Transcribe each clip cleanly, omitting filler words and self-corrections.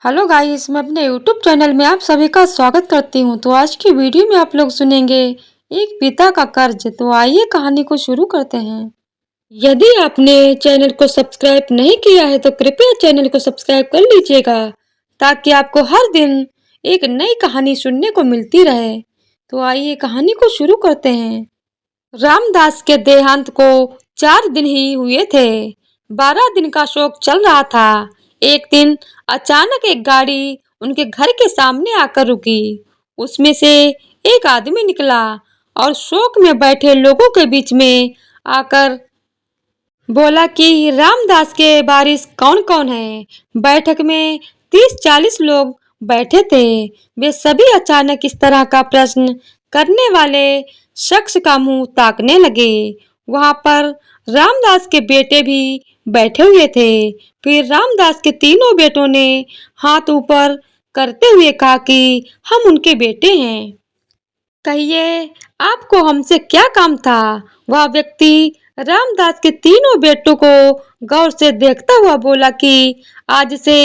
Hello guys, मैं अपने YouTube channel में आप सभी का स्वागत करती हूँ। तो आज की वीडियो में आप लोग सुनेंगे एक पिता का कर्ज। तो आइए कहानी को शुरू करते हैं। यदि आपने चैनल को सब्सक्राइब नहीं किया है तो कृपया चैनल को सब्सक्राइब कर लीजिएगा ताकि आपको हर दिन एक नई कहानी सुनने को मिलती रहे। तो आइए कहानी को शुरू करते हैं। रामदास के देहांत को 4 दिन ही हुए थे। 12 दिन का शोक चल रहा था। एक दिन अचानक एक गाड़ी उनके घर के सामने आकर रुकी। उसमें से एक आदमी निकला और शोक में बैठे लोगों के बीच में आकर बोला कि रामदास के वारिस कौन कौन है। बैठक में 30-40 लोग बैठे थे। वे सभी अचानक इस तरह का प्रश्न करने वाले शख्स का मुंह ताकने लगे। वहां पर रामदास के बेटे भी बैठे हुए थे। फिर रामदास के तीनों बेटों ने हाथ ऊपर करते हुए कहा कि हम उनके बेटे हैं। कहिए, आपको हमसे क्या काम था? वह व्यक्ति रामदास के तीनों बेटों को गौर से देखता हुआ बोला कि आज से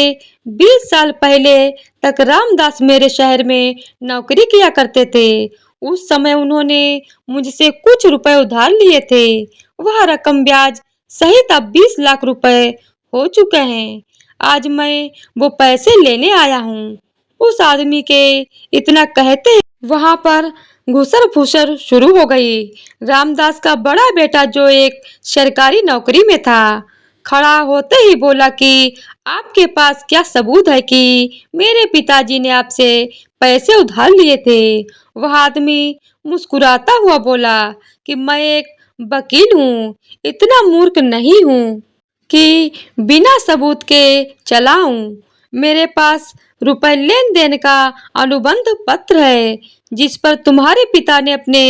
20 साल पहले तक रामदास मेरे शहर में नौकरी किया करते थे। उस समय उन्होंने मुझसे कुछ रुपए उधार लिए थे। वह रकम ब्याज सहित अब 20 लाख रुपए हो चुके हैं। आज मैं वो पैसे लेने आया हूँ। उस आदमी के इतना कहते वहां पर घुसर फुसर शुरू हो गई। रामदास का बड़ा बेटा जो एक सरकारी नौकरी में था, खड़ा होते ही बोला कि आपके पास क्या सबूत है कि मेरे पिताजी ने आपसे पैसे उधार लिए थे? वह आदमी मुस्कुराता हुआ बोला कि मैं एक वकील हूँ, इतना मूर्ख नहीं हूँ कि बिना सबूत के चलाऊं। मेरे पास रुपए लेन देन का अनुबंध पत्र है जिस पर तुम्हारे पिता ने अपने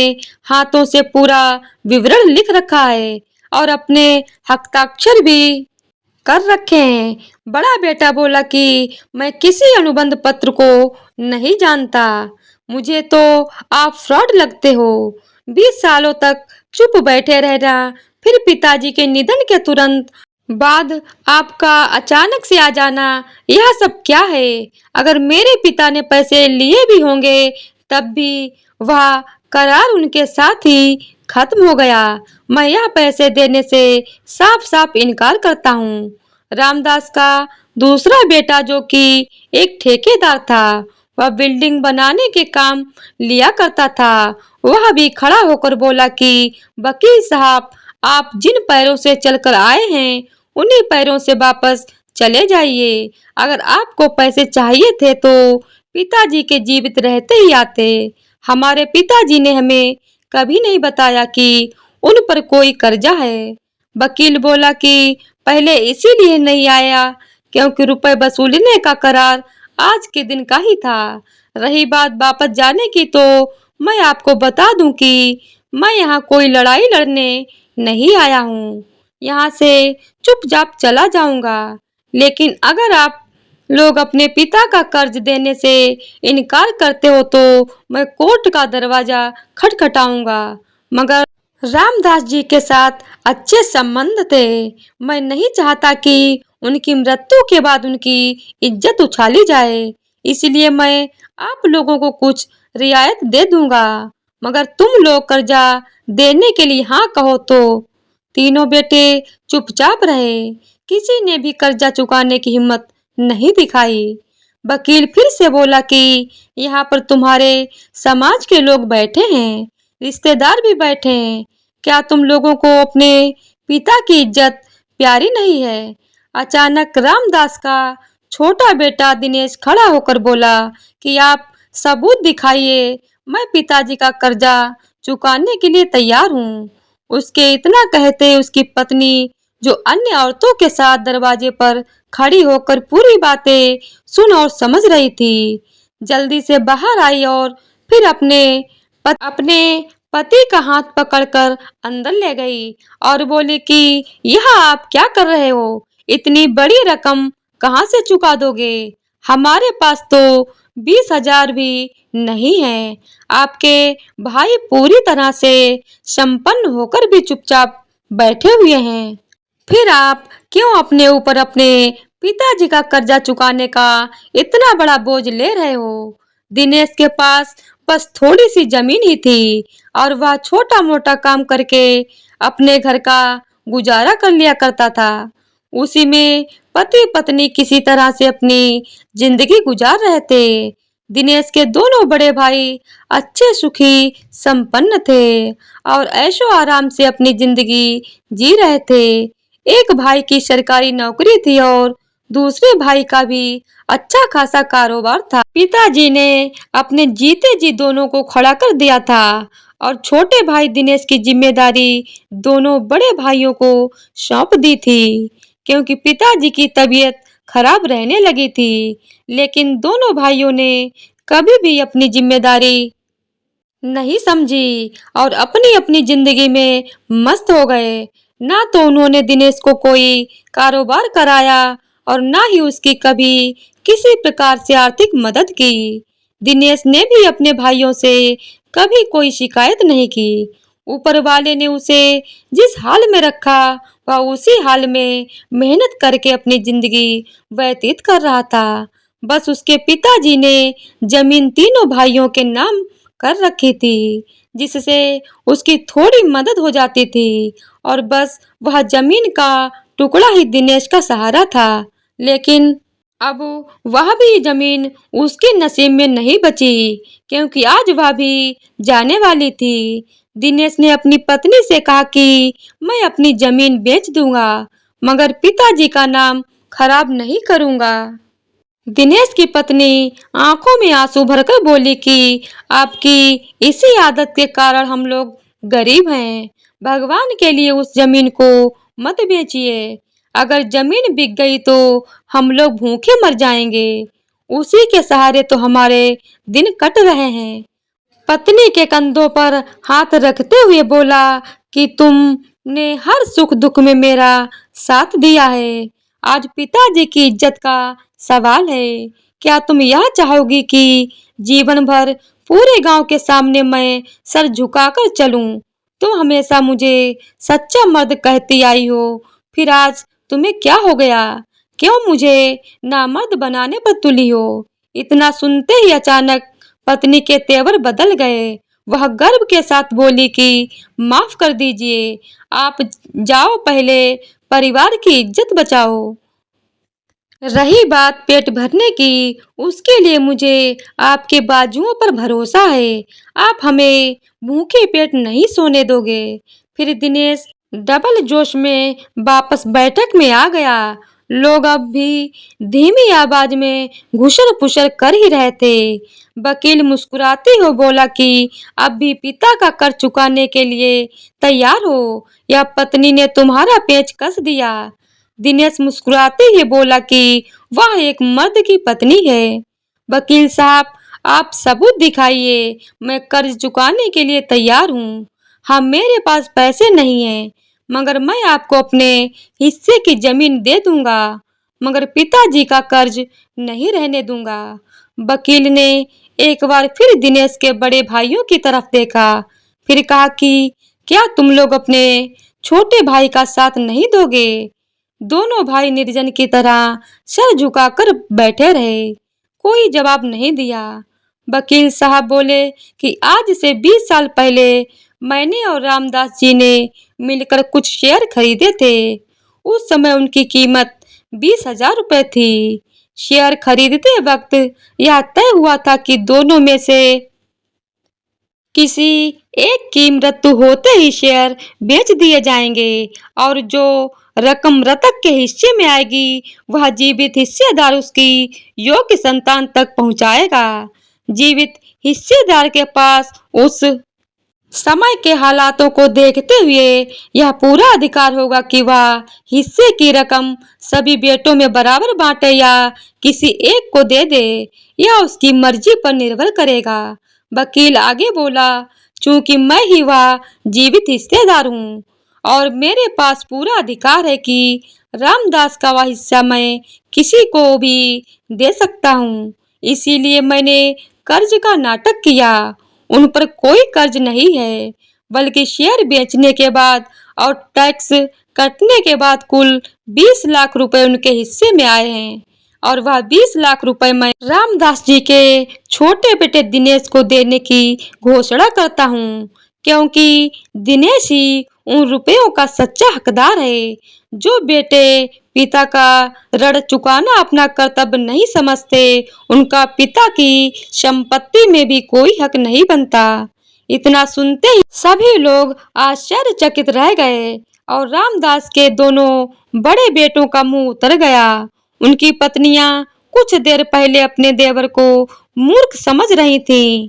हाथों से पूरा विवरण लिख रखा है और अपने हस्ताक्षर भी कर रखे हैं। बड़ा बेटा बोला कि मैं किसी अनुबंध पत्र को नहीं जानता। मुझे तो आप फ्रॉड लगते हो। 20 सालों तक चुप बैठे रहना, फिर पिताजी के निधन के तुरंत बाद आपका अचानक से आ जाना, यह सब क्या है? अगर मेरे पिता ने पैसे लिए भी होंगे तब भी वह करार उनके साथ ही खत्म हो गया। मैं यह पैसे देने से साफ साफ इनकार करता हूँ। रामदास का दूसरा बेटा जो कि एक ठेकेदार था, वह बिल्डिंग बनाने के काम लिया करता था, वह भी खड़ा होकर बोला कि वकील साहब, आप जिन पैरों से चलकर आए हैं उन्हीं पैरों से वापस चले जाइए। अगर आपको पैसे चाहिए थे तो पिताजी के जीवित रहते ही आते। हमारे पिताजी ने हमें कभी नहीं बताया कि उन पर कोई कर्जा है। वकील बोला कि पहले इसीलिए नहीं आया क्योंकि रुपए वसूलने का करार आज के दिन का ही था। रही बात वापस जाने की तो मैं आपको बता दूं कि मैं यहाँ कोई लड़ाई लड़ने नहीं आया हूँ। यहाँ से चुपचाप चला जाऊंगा। लेकिन अगर आप लोग अपने पिता का कर्ज देने से इनकार करते हो तो मैं कोर्ट का दरवाजा खटखटाऊंगा। मगर रामदास जी के साथ अच्छे संबंध थे। मैं नहीं चाहता कि उनकी मृत्यु के बाद उनकी इज्जत उछाली जाए। इसलिए मैं आप लोगों को कुछ रियायत दे दूंगा मगर तुम लोग कर्जा देने के लिए हाँ कहो तो। तीनों बेटे चुपचाप रहे। किसी ने भी कर्जा चुकाने की हिम्मत नहीं दिखाई। वकील फिर से बोला कि यहाँ पर तुम्हारे समाज के लोग बैठे हैं, रिश्तेदार भी बैठे हैं। क्या तुम लोगों को अपने पिता की इज्जत प्यारी नहीं है? अचानक रामदास का छोटा बेटा दिनेश खड़ा होकर बोला कि आप सबूत दिखाइए, मैं पिताजी का कर्जा चुकाने के लिए तैयार हूँ। उसके इतना कहते उसकी पत्नी जो अन्य औरतों के साथ दरवाजे पर खड़ी होकर पूरी बातें सुन और समझ रही थी, जल्दी से बाहर आई और फिर अपने पति का हाथ पकड़कर अंदर ले गई और बोली कि यह आप क्या कर रहे हो? इतनी बड़ी रकम कहाँ से चुका दोगे? हमारे पास तो 20,000 भी नहीं है। आपके भाई पूरी तरह से संपन्न होकर भी चुपचाप बैठे हुए हैं। फिर आप क्यों अपने ऊपर अपने पिताजी का कर्जा चुकाने का इतना बड़ा बोझ ले रहे हो। दिनेश के पास बस थोड़ी सी जमीन ही थी और वह छोटा मोटा काम करके अपने घर का गुजारा कर लिया करता था। उसी में पति पत्नी किसी तरह से अपनी जिंदगी गुजार रहे थे। दिनेश के दोनों बड़े भाई अच्छे सुखी संपन्न थे और ऐशो आराम से अपनी जिंदगी जी रहे थे। एक भाई की सरकारी नौकरी थी और दूसरे भाई का भी अच्छा खासा कारोबार था। पिताजी ने अपने जीते जी दोनों को खड़ा कर दिया था और छोटे भाई दिनेश की जिम्मेदारी दोनों बड़े भाइयों को सौंप दी थी, क्योंकि पिताजी की तबीयत खराब रहने लगी थी। लेकिन दोनों भाइयों ने कभी भी अपनी जिम्मेदारी नहीं समझी और अपनी अपनी जिंदगी में मस्त हो गए। ना तो उन्होंने दिनेश को कोई कारोबार कराया और ना ही उसकी कभी किसी प्रकार से आर्थिक मदद की। दिनेश ने भी अपने भाइयों से कभी कोई शिकायत नहीं की। ऊपर वाले ने उसे जिस हाल में रखा वह उसी हाल में मेहनत करके अपनी जिंदगी व्यतीत कर रहा था। बस उसके पिताजी ने जमीन तीनों भाइयों के नाम कर रखी थी, जिससे उसकी थोड़ी मदद हो जाती थी और बस वह जमीन का टुकड़ा ही दिनेश का सहारा था। लेकिन अब वह भी जमीन उसके नसीब में नहीं बची, क्योंकि आज वह भी जाने वाली थी। दिनेश ने अपनी पत्नी से कहा कि मैं अपनी जमीन बेच दूंगा, मगर पिताजी का नाम खराब नहीं करूंगा। दिनेश की पत्नी आंखों में आंसू भरकर बोली कि आपकी इसी आदत के कारण हम लोग गरीब हैं। भगवान के लिए उस जमीन को मत बेचिए। अगर जमीन बिक गई तो हम लोग भूखे मर जाएंगे। उसी के सहारे तो हमारे दिन कट रहे हैं। पत्नी के कंधों पर हाथ रखते हुए बोला कि तुमने हर सुख दुख में मेरा साथ दिया है। आज पिताजी की इज्जत का सवाल है। क्या तुम यह चाहोगी कि जीवन भर पूरे गांव के सामने मैं सर झुकाकर चलूं? तुम हमेशा मुझे सच्चा मर्द कहती आई हो, फिर आज तुम्हें क्या हो गया? क्यों मुझे नामर्द बनाने पर तुली हो? इतना सुनते ही अचानक पत्नी के तेवर बदल गए। वह गर्व के साथ बोली कि माफ कर दीजिए, आप जाओ, पहले परिवार की इज्जत बचाओ। रही बात पेट भरने की, उसके लिए मुझे आपके बाजुओं पर भरोसा है। आप हमें भूखे पेट नहीं सोने दोगे। फिर दिनेश डबल जोश में वापस बैठक में आ गया। लोग अब भी धीमी आवाज में घुसर फुसर कर ही रहे थे। वकील मुस्कुराते हुए बोला कि अब भी पिता का कर्ज चुकाने के लिए तैयार हो या पत्नी ने तुम्हारा पेच कस दिया? दिनेश मुस्कुराते हुए बोला कि वह एक मर्द की पत्नी है। वकील साहब, आप सबूत दिखाइए, मैं कर्ज चुकाने के लिए तैयार हूँ। हाँ, मेरे पास पैसे नहीं हैं, मगर मैं आपको अपने हिस्से की जमीन दे दूंगा, मगर पिताजी का कर्ज नहीं रहने दूंगा। वकील ने एक बार फिर दिनेश के बड़े भाइयों की तरफ देखा, फिर कहा कि क्या तुम लोग अपने छोटे भाई का साथ नहीं दोगे? दोनों भाई निर्जन की तरह सर झुकाकर बैठे रहे। कोई जवाब नहीं दिया। वकील साहब बोले कि आज से 20 साल पहले मैंने और रामदास जी ने मिलकर कुछ शेयर खरीदे थे। उस समय उनकी कीमत 20,000 रुपए थी। शेयर खरीदते वक्त यह तय हुआ था कि दोनों में से किसी एक की मृत्यु होते ही शेयर बेच दिए जाएंगे और जो रकम मृतक के हिस्से में आएगी वह जीवित हिस्सेदार उसकी योग्य संतान तक पहुंचाएगा। जीवित हिस्सेदार के पास उस समय के हालातों को देखते हुए यह पूरा अधिकार होगा कि वह हिस्से की रकम सभी बेटों में बराबर बांटे या किसी एक को दे दे। यह उसकी मर्जी पर निर्भर करेगा। वकील आगे बोला, चूंकि मैं ही वह जीवित हिस्सेदार हूँ और मेरे पास पूरा अधिकार है कि रामदास का वह हिस्सा मैं किसी को भी दे सकता हूँ, इसीलिए मैंने कर्ज का नाटक किया। उन पर कोई कर्ज नहीं है, बल्कि शेयर बेचने के बाद और टैक्स कटने के बाद कुल 20 लाख रुपए उनके हिस्से में आए हैं और वह 20 लाख रुपए मैं रामदास जी के छोटे बेटे दिनेश को देने की घोषणा करता हूँ, क्योंकि दिनेश ही उन रुपयों का सच्चा हकदार है। जो बेटे पिता का ऋण चुकाना अपना कर्तव्य नहीं समझते, उनका पिता की संपत्ति में भी कोई हक नहीं बनता। इतना सुनते ही सभी लोग आश्चर्यचकित रह गए और रामदास के दोनों बड़े बेटों का मुंह उतर गया। उनकी पत्नियां कुछ देर पहले अपने देवर को मूर्ख समझ रही थीं,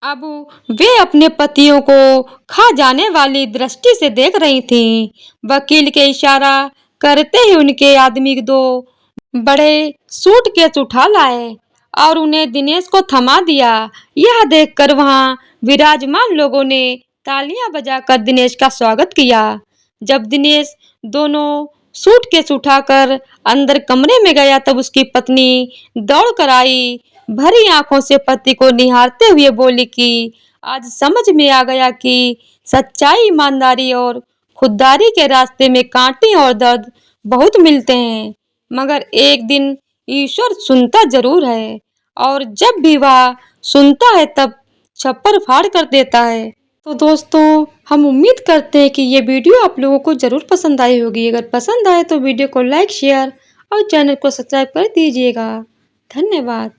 अब वे अपने पतियों को खा जाने वाली दृष्टि से देख रही थीं। वकील के इशारा करते ही उनके आदमी दो बड़े सूटकेस उठा लाए और उन्हें दिनेश को थमा दिया। यह देखकर वहां विराजमान लोगों ने तालियां बजाकर दिनेश का स्वागत किया। जब दिनेश दोनों सूटकेस उठाकर अंदर कमरे में गया, तब उसकी पत्नी दौड़कर आई, भरी आंखों से पति को निहारते हुए बोली कि आज समझ में आ गया कि सच्चाई, ईमानदारी और खुददारी के रास्ते में कांटे और दर्द बहुत मिलते हैं, मगर एक दिन ईश्वर सुनता जरूर है और जब भी वह सुनता है तब छप्पर फाड़ कर देता है। तो दोस्तों, हम उम्मीद करते हैं कि ये वीडियो आप लोगों को ज़रूर पसंद आई होगी। अगर पसंद आए तो वीडियो को लाइक, शेयर और चैनल को सब्सक्राइब कर दीजिएगा। धन्यवाद।